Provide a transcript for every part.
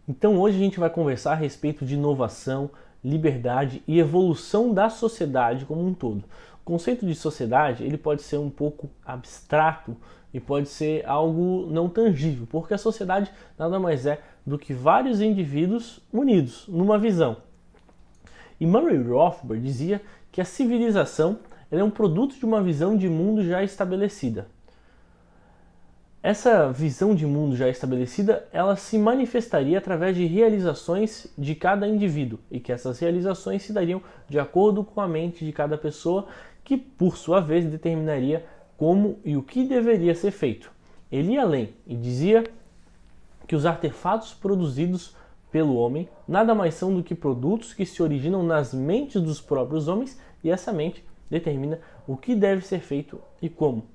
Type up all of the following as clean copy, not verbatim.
Então hoje a gente vai conversar a respeito de inovação, liberdade e evolução da sociedade como um todo. O conceito de sociedade ele pode ser um pouco abstrato e pode ser algo não tangível, porque a sociedade nada mais é do que vários indivíduos unidos numa visão. E Murray Rothbard dizia que a civilização é um produto de uma visão de mundo já estabelecida. Essa visão de mundo já estabelecida, ela se manifestaria através de realizações de cada indivíduo e que essas realizações se dariam de acordo com a mente de cada pessoa, que por sua vez determinaria como e o que deveria ser feito. Ele ia além e dizia que os artefatos produzidos pelo homem nada mais são do que produtos que se originam nas mentes dos próprios homens e essa mente determina o que deve ser feito e como.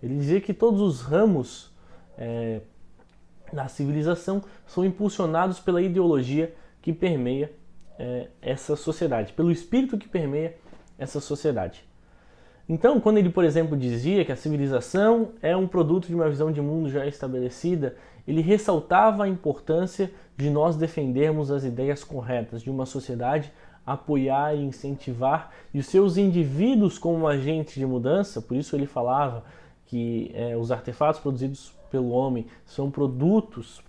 Ele dizia que todos os ramos da civilização são impulsionados pela ideologia que permeia essa sociedade, pelo espírito que permeia essa sociedade. Então, quando ele, por exemplo, dizia que a civilização é um produto de uma visão de mundo já estabelecida, ele ressaltava a importância de nós defendermos as ideias corretas, de uma sociedade apoiar e incentivar, e os seus indivíduos como agentes de mudança, por isso ele falava que os artefatos produzidos pelo homem são produtos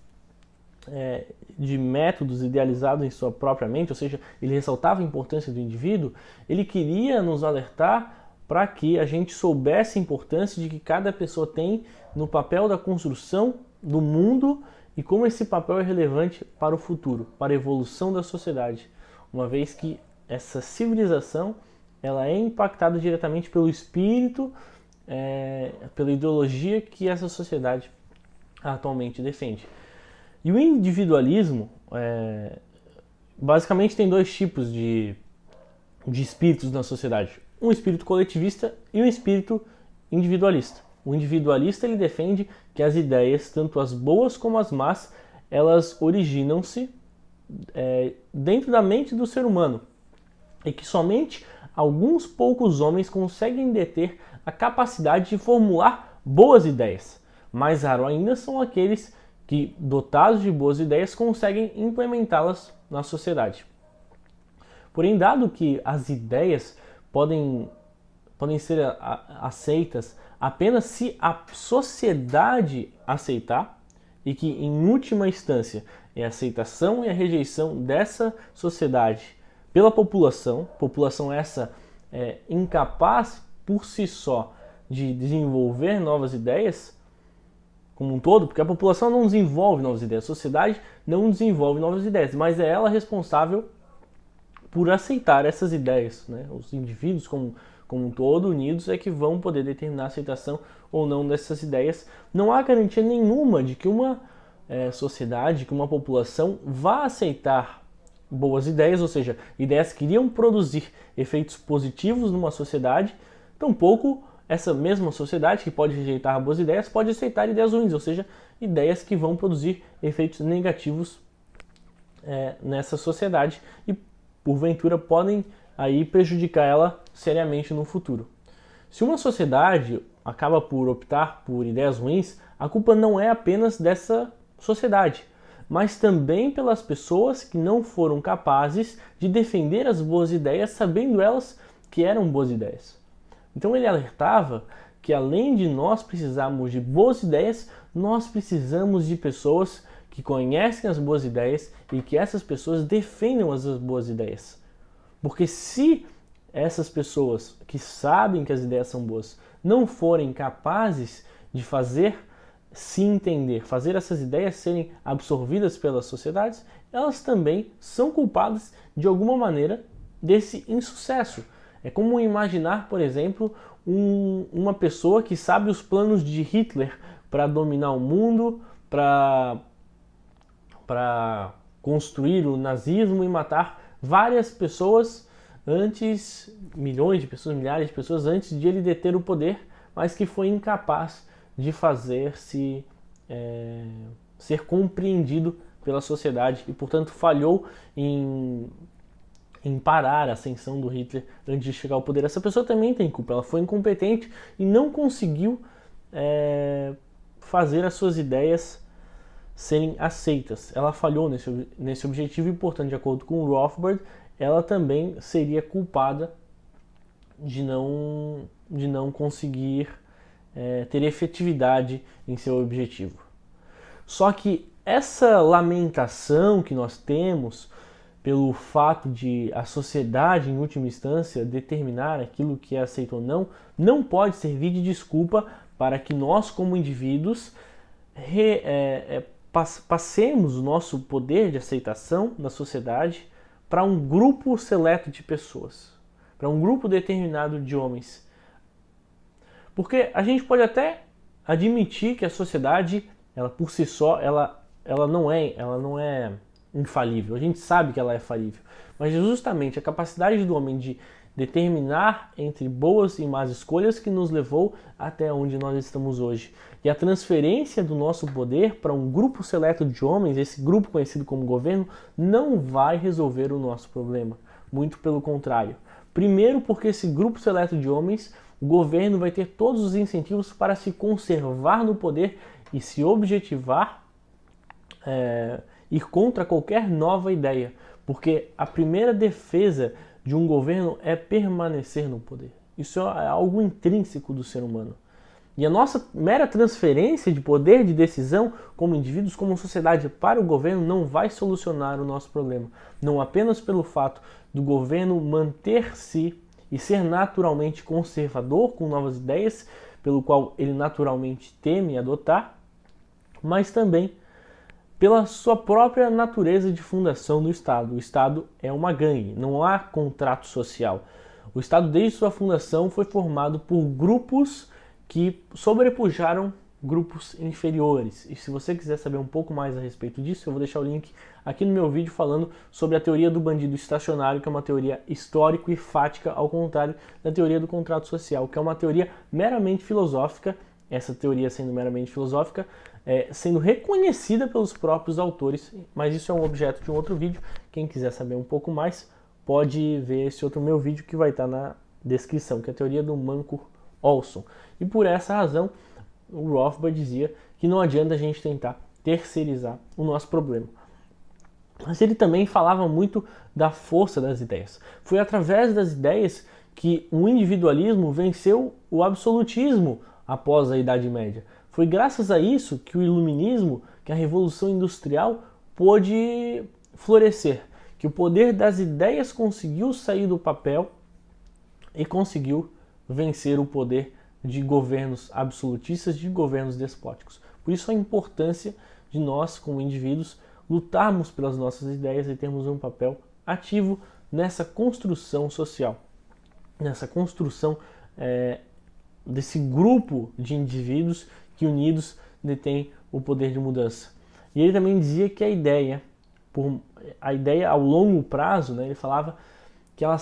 de métodos idealizados em sua própria mente, ou seja, ele ressaltava a importância do indivíduo, ele queria nos alertar para que a gente soubesse a importância de que cada pessoa tem no papel da construção do mundo e como esse papel é relevante para o futuro, para a evolução da sociedade, uma vez que essa civilização ela é impactada diretamente pelo espírito, pela ideologia que essa sociedade atualmente defende. E o individualismo, basicamente tem dois tipos de espíritos na sociedade. Um espírito coletivista e um espírito individualista. O individualista ele defende que as ideias, tanto as boas como as más, elas originam-se dentro da mente do ser humano e que somente alguns poucos homens conseguem deter a capacidade de formular boas ideias. Mais raro ainda são aqueles que, dotados de boas ideias, conseguem implementá-las na sociedade. Porém, dado que as ideias podem ser aceitas apenas se a sociedade aceitar, e que, em última instância, é a aceitação e a rejeição dessa sociedade pela população essa incapaz por si só de desenvolver novas ideias, como um todo, porque a população não desenvolve novas ideias, a sociedade não desenvolve novas ideias, mas é ela responsável por aceitar essas ideias, né? Os indivíduos como um todo, unidos, é que vão poder determinar a aceitação ou não dessas ideias. Não há garantia nenhuma de que uma sociedade, que uma população vá aceitar boas ideias, ou seja, ideias que iriam produzir efeitos positivos numa sociedade, tampouco essa mesma sociedade que pode rejeitar boas ideias pode aceitar ideias ruins, ou seja, ideias que vão produzir efeitos negativos nessa sociedade e porventura podem aí prejudicar ela seriamente no futuro. Se uma sociedade acaba por optar por ideias ruins, a culpa não é apenas dessa sociedade, mas também pelas pessoas que não foram capazes de defender as boas ideias, sabendo elas que eram boas ideias. Então ele alertava que além de nós precisarmos de boas ideias, nós precisamos de pessoas que conhecem as boas ideias e que essas pessoas defendam as boas ideias. Porque se essas pessoas que sabem que as ideias são boas não forem capazes de fazer se entender, fazer essas ideias serem absorvidas pelas sociedades, elas também são culpadas de alguma maneira desse insucesso. É como imaginar, por exemplo, uma pessoa que sabe os planos de Hitler para dominar o mundo, para construir o nazismo e matar várias pessoas antes, milhões de pessoas, milhares de pessoas antes de ele deter o poder, mas que foi incapaz de fazer-se ser compreendido pela sociedade e, portanto, falhou em parar a ascensão do Hitler antes de chegar ao poder. Essa pessoa também tem culpa, ela foi incompetente e não conseguiu fazer as suas ideias serem aceitas. Ela falhou nesse objetivo e, portanto, de acordo com o Rothbard, ela também seria culpada de não conseguir ter efetividade em seu objetivo. Só que essa lamentação que nós temos pelo fato de a sociedade, em última instância, determinar aquilo que é aceito ou não, não pode servir de desculpa para que nós, como indivíduos, passemos o nosso poder de aceitação na sociedade para um grupo seleto de pessoas, para um grupo determinado de homens. Porque a gente pode até admitir que a sociedade, ela por si só, ela não é infalível. A gente sabe que ela é falível. Mas justamente a capacidade do homem de determinar entre boas e más escolhas que nos levou até onde nós estamos hoje. E a transferência do nosso poder para um grupo seleto de homens, esse grupo conhecido como governo, não vai resolver o nosso problema. Muito pelo contrário. Primeiro porque esse grupo seleto de homens, o governo vai ter todos os incentivos para se conservar no poder e se objetivar ir contra qualquer nova ideia. Porque a primeira defesa de um governo é permanecer no poder. Isso é algo intrínseco do ser humano. E a nossa mera transferência de poder de decisão como indivíduos, como sociedade para o governo não vai solucionar o nosso problema. Não apenas pelo fato do governo manter-se e ser naturalmente conservador com novas ideias, pelo qual ele naturalmente teme adotar, mas também pela sua própria natureza de fundação do Estado. O Estado é uma gangue, não há contrato social. O Estado, desde sua fundação, foi formado por grupos que sobrepujaram grupos inferiores. E se você quiser saber um pouco mais a respeito disso, eu vou deixar o link aqui no meu vídeo falando sobre a teoria do bandido estacionário, que é uma teoria histórico e fática, ao contrário da teoria do contrato social, que é uma teoria meramente filosófica. Essa teoria sendo meramente filosófica, sendo reconhecida pelos próprios autores, mas isso é um objeto de um outro vídeo. Quem quiser saber um pouco mais, pode ver esse outro meu vídeo que vai estar na descrição, que é a teoria do Mancur-Olson. E por essa razão, o Rothbard dizia que não adianta a gente tentar terceirizar o nosso problema. Mas ele também falava muito da força das ideias. Foi através das ideias que o individualismo venceu o absolutismo após a Idade Média. Foi graças a isso que o Iluminismo, que a Revolução Industrial pôde florescer, que o poder das ideias conseguiu sair do papel e conseguiu vencer o poder de governos absolutistas, de governos despóticos. Por isso a importância de nós, como indivíduos, lutarmos pelas nossas ideias e termos um papel ativo nessa construção social, nessa construção desse grupo de indivíduos que unidos detêm o poder de mudança. E ele também dizia que a ideia ao longo prazo, né, ele falava que ela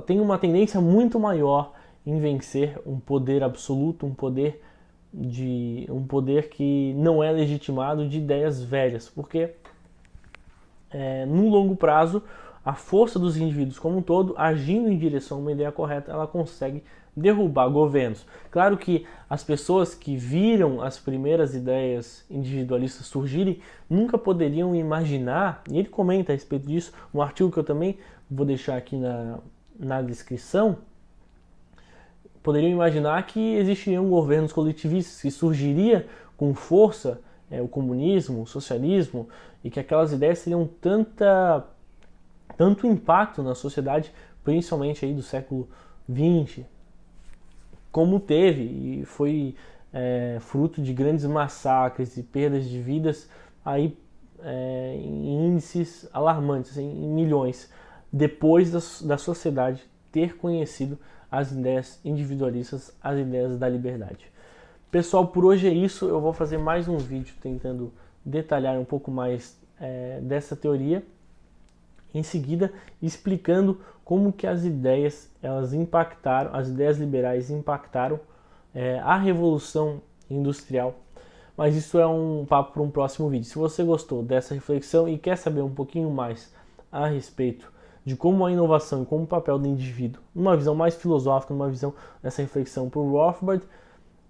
tem uma tendência muito maior em vencer um poder absoluto, um poder que não é legitimado de ideias velhas, porque no longo prazo a força dos indivíduos como um todo, agindo em direção a uma ideia correta, ela consegue derrubar governos. Claro que as pessoas que viram as primeiras ideias individualistas surgirem nunca poderiam imaginar, e ele comenta a respeito disso, um artigo que eu também vou deixar aqui na descrição, poderiam imaginar que existiriam governos coletivistas, que surgiria com força o comunismo, o socialismo, e que aquelas ideias teriam tanto impacto na sociedade, principalmente aí do século XX, como teve, e foi fruto de grandes massacres e perdas de vidas aí, em índices alarmantes, em milhões, depois da sociedade ter conhecido as ideias individualistas, as ideias da liberdade. Pessoal, por hoje é isso. Eu vou fazer mais um vídeo tentando detalhar um pouco mais dessa teoria, em seguida explicando como que as ideias impactaram, as ideias liberais impactaram a Revolução Industrial. Mas isso é um papo para um próximo vídeo. Se você gostou dessa reflexão e quer saber um pouquinho mais a respeito de como a inovação e como o papel do indivíduo, numa visão mais filosófica, numa visão dessa reflexão por Rothbard,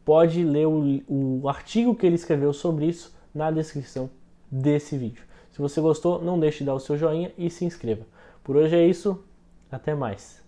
pode ler o artigo que ele escreveu sobre isso na descrição desse vídeo. Se você gostou, não deixe de dar o seu joinha e se inscreva. Por hoje é isso, até mais.